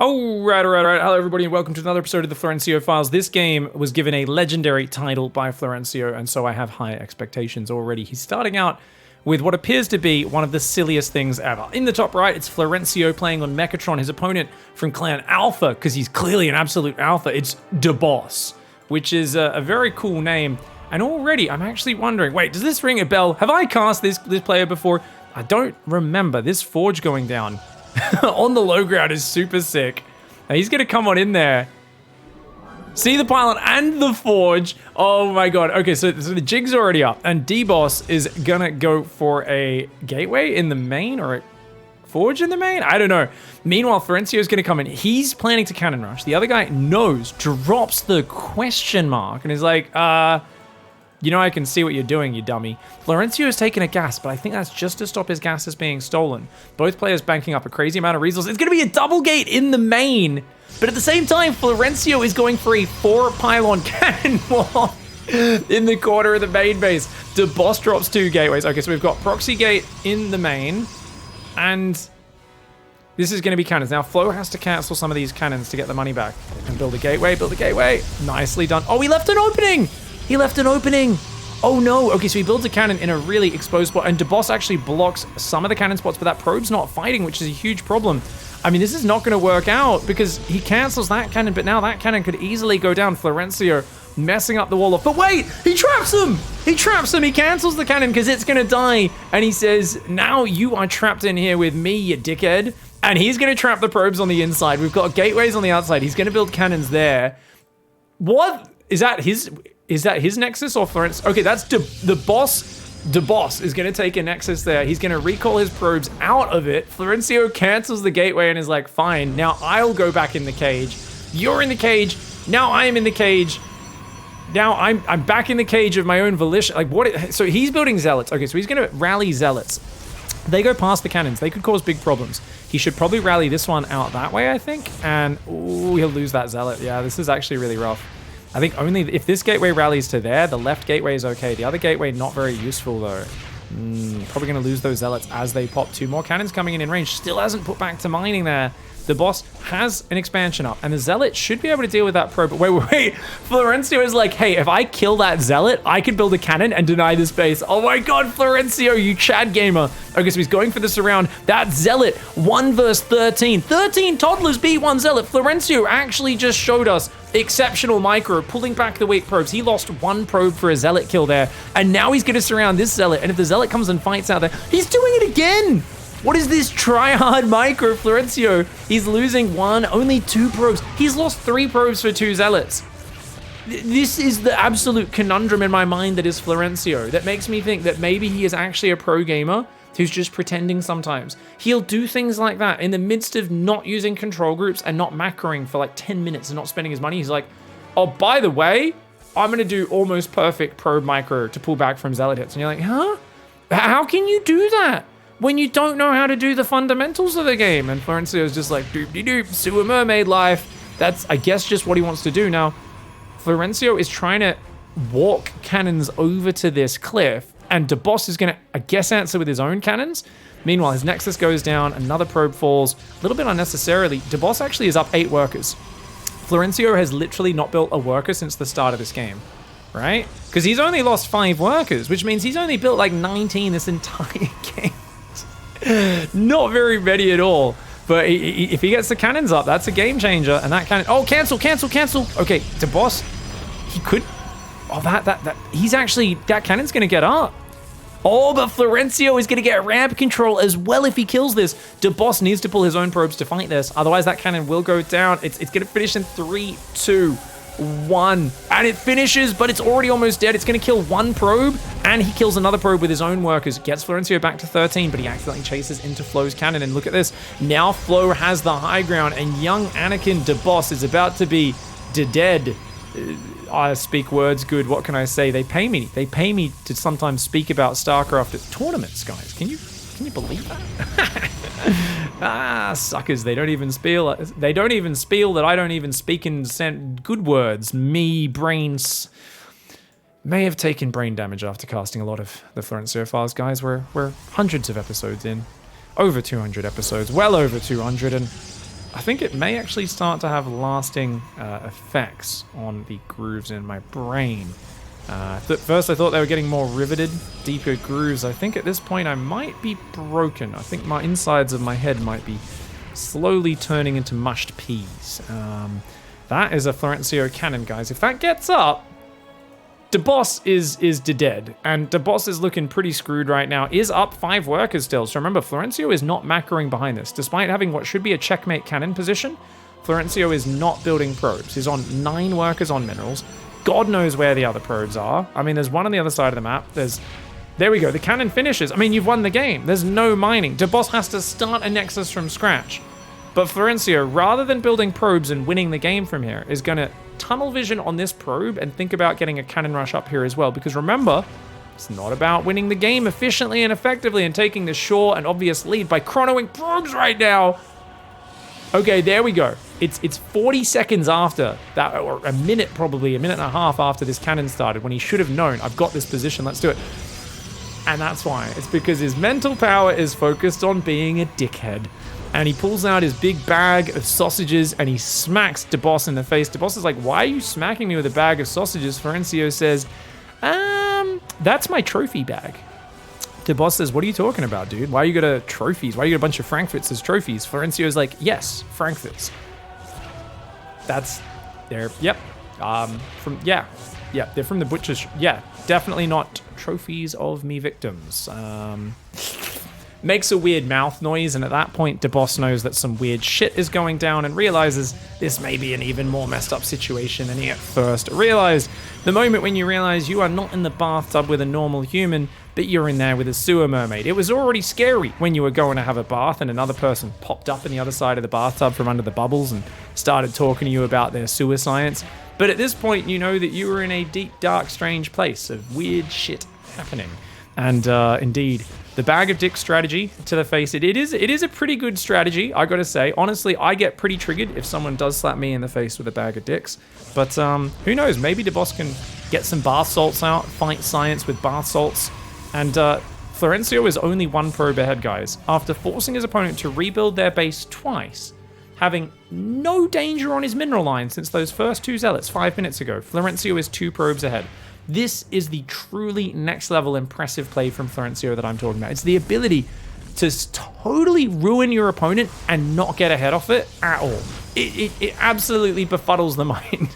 Alright. Hello everybody and welcome to another episode of the Florencio Files. This game was given a legendary title by Florencio, and so I have high expectations already. He's starting out with what appears to be one of the silliest things ever. In the top right, it's Florencio playing on Mechatron. His opponent from Clan Alpha, because he's clearly an absolute alpha, it's DeBoss, which is a very cool name. And already, I'm actually wondering, wait, does this ring a bell? Have I cast this player before? I don't remember. This Forge going down on the low ground is super sick. Now he's gonna come on in there. See the pylon and the Forge. Oh my god. Okay, so the jig's already up, and D-Boss is gonna go for a gateway in the main or a Forge in the main? I don't know. Meanwhile, Florencio's gonna come in. He's planning to cannon rush. The other guy knows, drops the question mark, and is like, you know I can see what you're doing, you dummy. Florencio has taken a gas, but I think that's just to stop his gases being stolen. Both players banking up a crazy amount of resources. It's gonna be a double gate in the main, but at the same time, Florencio is going for a 4-pylon cannon wall in the corner of the main base. DeBoss drops 2 gateways. Okay, so we've got proxy gate in the main, and this is gonna be cannons. Now, Flo has to cancel some of these cannons to get the money back. And build a gateway, Nicely done. Oh, he left an opening! He left an opening. Oh no. Okay, so he builds a cannon in a really exposed spot, and DeBoss actually blocks some of the cannon spots, but that probe's not fighting, which is a huge problem. I mean, this is not going to work out because he cancels that cannon, but now that cannon could easily go down. Florencio messing up the wall off. But wait, he traps him. He traps him. He cancels the cannon because it's going to die. And he says, now you are trapped in here with me, you dickhead. And he's going to trap the probes on the inside. We've got gateways on the outside. He's going to build cannons there. What? Is that his nexus or Florence? Okay, that's the boss. DeBoss is going to take a nexus there. He's going to recall his probes out of it. Florencio cancels the gateway and is like, fine, now I'll go back in the cage. You're in the cage. Now I'm in the cage. Now I'm back in the cage of my own volition. Like what? So he's building zealots. Okay, so he's going to rally zealots. They go past the cannons. They could cause big problems. He should probably rally this one out that way, I think. And ooh, he'll lose that zealot. Yeah, this is actually really rough. I think only if this gateway rallies to there, the left gateway is okay. The other gateway, not very useful though. Probably going to lose those zealots as they pop. 2 more cannons coming in range. Still hasn't put back to mining there. The boss has an expansion up, and the zealot should be able to deal with that probe. But wait. Florencio is like, hey, if I kill that zealot, I can build a cannon and deny this base. Oh my god, Florencio, you Chad gamer. Okay, so he's going for the surround. That zealot, 1 versus 13. 13 toddlers beat 1 zealot. Florencio actually just showed us exceptional micro, pulling back the weak probes. He lost 1 probe for a zealot kill there, and now he's going to surround this zealot. And if the zealot comes and fights out there, he's doing it again. What is this try-hard micro, Florencio? He's losing 1, only 2 probes. He's lost 3 probes for 2 zealots. This is the absolute conundrum in my mind that is Florencio. That makes me think that maybe he is actually a pro gamer who's just pretending sometimes. He'll do things like that in the midst of not using control groups and not macroing for like 10 minutes and not spending his money. He's like, oh, by the way, I'm going to do almost perfect probe micro to pull back from zealot hits. And you're like, huh? How can you do that when you don't know how to do the fundamentals of the game? And Florencio's just like, doop-de-doop, sewer mermaid life. That's, I guess, just what he wants to do. Now, Florencio is trying to walk cannons over to this cliff, and DeBoss is going to, I guess, answer with his own cannons. Meanwhile, his nexus goes down, another probe falls, a little bit unnecessarily. DeBoss actually is up 8 workers. Florencio has literally not built a worker since the start of this game, right? Because he's only lost 5 workers, which means he's only built like 19 this entire game. Not very many at all. But if he gets the cannons up, that's a game changer. And that cannon, oh, cancel. Okay, DeBoss, he could, oh, he's actually, that cannon's gonna get up. Oh, but Florencio is going to get ramp control as well if he kills this. DeBoss needs to pull his own probes to fight this. Otherwise, that cannon will go down. It's going to finish in 3, 2, 1. And it finishes, but it's already almost dead. It's going to kill 1 probe, and he kills another probe with his own workers. Gets Florencio back to 13, but he accidentally chases into Flo's cannon. And look at this. Now Flo has the high ground, and young Anakin DeBoss is about to be dead. I speak words good. What can I say? They pay me. They pay me to sometimes speak about Starcraft at tournaments, guys. Can you believe that? Suckers. They don't even spiel. They don't even spiel that I don't even speak and send good words. Me brains may have taken brain damage after casting a lot of the Florencio Files, guys. We're hundreds of episodes in. Over 200 episodes. Well over 200, and I think it may actually start to have lasting effects on the grooves in my brain. First I thought they were getting more riveted, deeper grooves. I think at this point I might be broken. I think my insides of my head might be slowly turning into mushed peas. That is a Florencio cannon, guys. If that gets up, DeBoss is dead, and DeBoss is looking pretty screwed right now. Is up 5 workers still. So remember, Florencio is not macroing behind this. Despite having what should be a checkmate cannon position, Florencio is not building probes. He's on 9 workers on minerals. God knows where the other probes are. I mean, there's one on the other side of the map. There we go. The cannon finishes. I mean, you've won the game. There's no mining. DeBoss has to start a nexus from scratch. But Florencio, rather than building probes and winning the game from here, is going to tunnel vision on this probe and think about getting a cannon rush up here as well. Because remember, it's not about winning the game efficiently and effectively and taking the sure and obvious lead by chronoing probes right now. Okay, there we go. It's 40 seconds after that, or a minute probably, a minute and a half after this cannon started, when he should have known, I've got this position, let's do it. And that's why. It's because his mental power is focused on being a dickhead. And he pulls out his big bag of sausages and he smacks DeBoss in the face. DeBoss is like, why are you smacking me with a bag of sausages? Florencio says, that's my trophy bag. DeBoss says, what are you talking about, dude? Why you got trophies? Why you got a bunch of Frankfurts as trophies? Florencio's like, yes, Frankfurts. That's there. Yep. They're from the butcher's. Yeah, definitely not trophies of me victims. Makes a weird mouth noise, and at that point, DeBoss knows that some weird shit is going down and realizes this may be an even more messed up situation than he at first realized. The moment when you realize you are not in the bathtub with a normal human, but you're in there with a sewer mermaid. It was already scary when you were going to have a bath and another person popped up on the other side of the bathtub from under the bubbles and started talking to you about their sewer science. But at this point, you know that you were in a deep, dark, strange place of weird shit happening. And indeed, the bag of dicks strategy, to the face, it is a pretty good strategy, I gotta say. Honestly, I get pretty triggered if someone does slap me in the face with a bag of dicks. But who knows, maybe DeBoss can get some bath salts out, fight science with bath salts. And Florencio is only 1 probe ahead, guys. After forcing his opponent to rebuild their base twice, having no danger on his mineral line since those first 2 zealots 5 minutes ago, Florencio is 2 probes ahead. This is the truly next level impressive play from Florencio that I'm talking about. It's the ability to totally ruin your opponent and not get ahead off it at all. It absolutely befuddles the mind.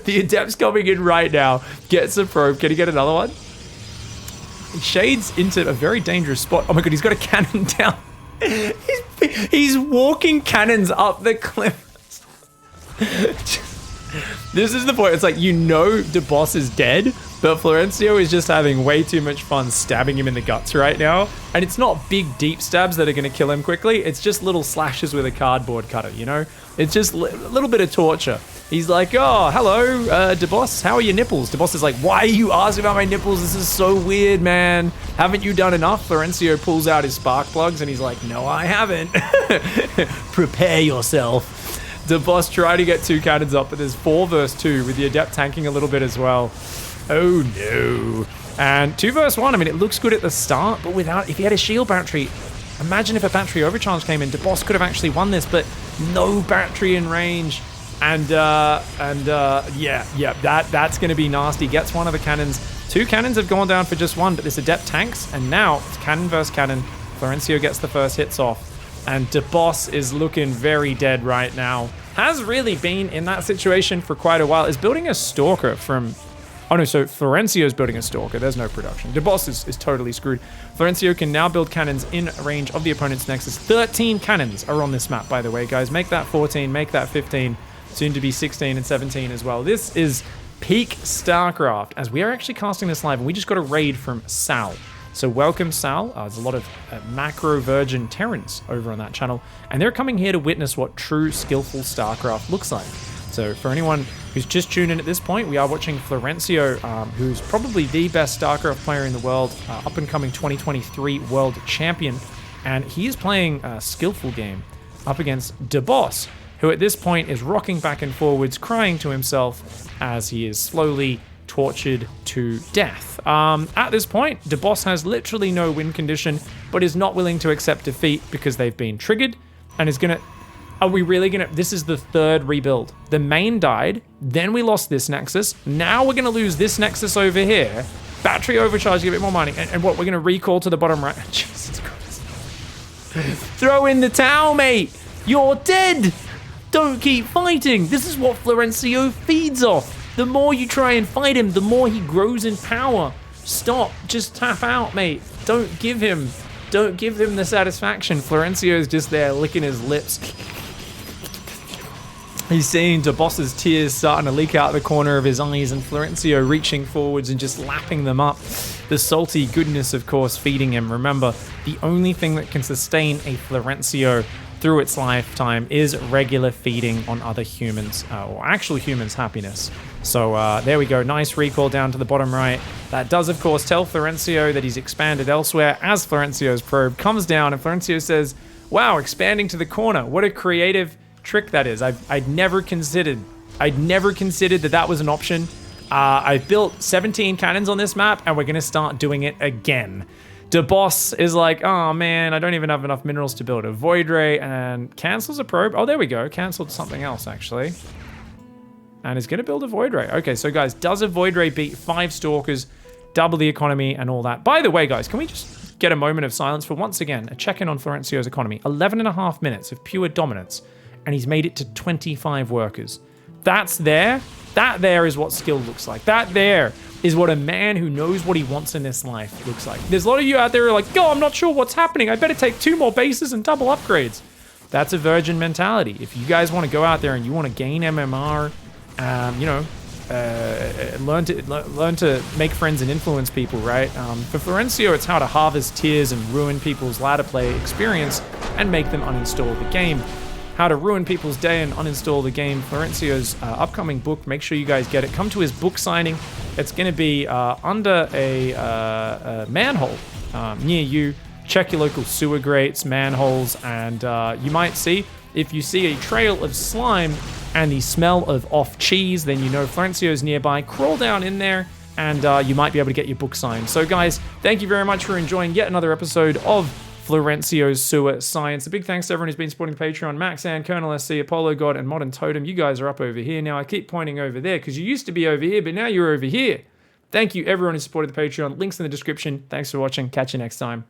The Adept's coming in right now. Gets a probe. Can he get another one? He shades into a very dangerous spot. Oh my god, he's got a cannon down. He's walking cannons up the cliff. This is the point. It's like, you know DeBoss is dead, but Florencio is just having way too much fun stabbing him in the guts right now. And it's not big, deep stabs that are going to kill him quickly. It's just little slashes with a cardboard cutter, you know? It's just a little bit of torture. He's like, oh, hello, DeBoss, how are your nipples? DeBoss is like, why are you asking about my nipples? This is so weird, man. Haven't you done enough? Florencio pulls out his spark plugs and he's like, no, I haven't. Prepare yourself. DeBoss tried to get 2 cannons up, but there's 4 versus 2 with the Adept tanking a little bit as well. Oh no. And 2 versus 1, I mean, it looks good at the start, but without, if he had a shield battery, imagine if a battery overcharge came in, DeBoss could have actually won this, but no battery in range. And that's going to be nasty. Gets one of the cannons. 2 cannons have gone down for just 1, but this Adept tanks, and now it's cannon versus cannon. Florencio gets the first hits off. And DeBoss is looking very dead right now. Has really been in that situation for quite a while. Is building a Stalker from... Oh no, so Florencio's building a Stalker. There's no production. DeBoss is totally screwed. Florencio can now build cannons in range of the opponent's nexus. 13 cannons are on this map, by the way, guys. Make that 14, make that 15. Soon to be 16 and 17 as well. This is peak StarCraft, as we are actually casting this live, and we just got a raid from Sal. So welcome, Sal. There's a lot of macro virgin Terrans over on that channel, and they're coming here to witness what true skillful StarCraft looks like. So for anyone who's just tuned in at this point, we are watching Florencio, who's probably the best StarCraft player in the world, up-and-coming 2023 world champion, and he is playing a skillful game up against DeBoss, who at this point is rocking back and forwards, crying to himself as he is slowly tortured to death. At this point, DeBoss has literally no win condition, but is not willing to accept defeat because they've been triggered, and is gonna Are we really gonna, this is the third rebuild. The main died, then we lost this nexus. Now we're gonna lose this nexus over here. Battery overcharge, get a bit more money. And what, we're gonna recall to the bottom right. Jesus Christ. Throw in the towel, mate. You're dead. Don't keep fighting. This is what Florencio feeds off. The more you try and fight him, the more he grows in power. Stop, just tap out, mate. Don't give him the satisfaction. Florencio's just there licking his lips. He's seeing Boss's tears starting to leak out the corner of his eyes, and Florencio reaching forwards and just lapping them up. The salty goodness, of course, feeding him. Remember, the only thing that can sustain a Florencio through its lifetime is regular feeding on other humans, or actual humans' happiness. So there we go, nice recall down to the bottom right. That does, of course, tell Florencio that he's expanded elsewhere as Florencio's probe comes down, and Florencio says, wow, expanding to the corner. What a creative trick that is. I'd never considered that was an option. I've built 17 cannons on this map, and we're gonna start doing it again. Boss is like, oh man, I don't even have enough minerals to build a void ray, and cancels a probe. Oh, there we go, canceled something else actually. And is gonna build a void ray. Okay, so guys, does a void ray beat 5 stalkers, double the economy and all that? By the way, guys, can we just get a moment of silence for once again, a check-in on Florencio's economy. 11.5 minutes of pure dominance, and he's made it to 25 workers. That there is what skill looks like. That there is what a man who knows what he wants in this life looks like. There's a lot of you out there who are like, yo, I'm not sure what's happening. I better take 2 more bases and double upgrades. That's a virgin mentality. If you guys want to go out there and you want to gain MMR, learn to make friends and influence people, right? For Florencio, it's how to harvest tears and ruin people's ladder play experience and make them uninstall the game. How to ruin people's day and uninstall the game. Florencio's upcoming book, make sure you guys get it. Come to his book signing. It's going to be under a manhole near you. Check your local sewer grates, manholes, and you might see, if you see a trail of slime and the smell of off cheese, then you know Florencio's nearby. Crawl down in there, and you might be able to get your book signed. So guys, thank you very much for enjoying yet another episode of Florencio's Sewer Science. A big thanks to everyone who's been supporting the Patreon. Max and Colonel SC, Apollo God, and Modern Totem. You guys are up over here now. I keep pointing over there because you used to be over here, but now you're over here. Thank you everyone who supported the Patreon. Links in the description. Thanks for watching. Catch you next time.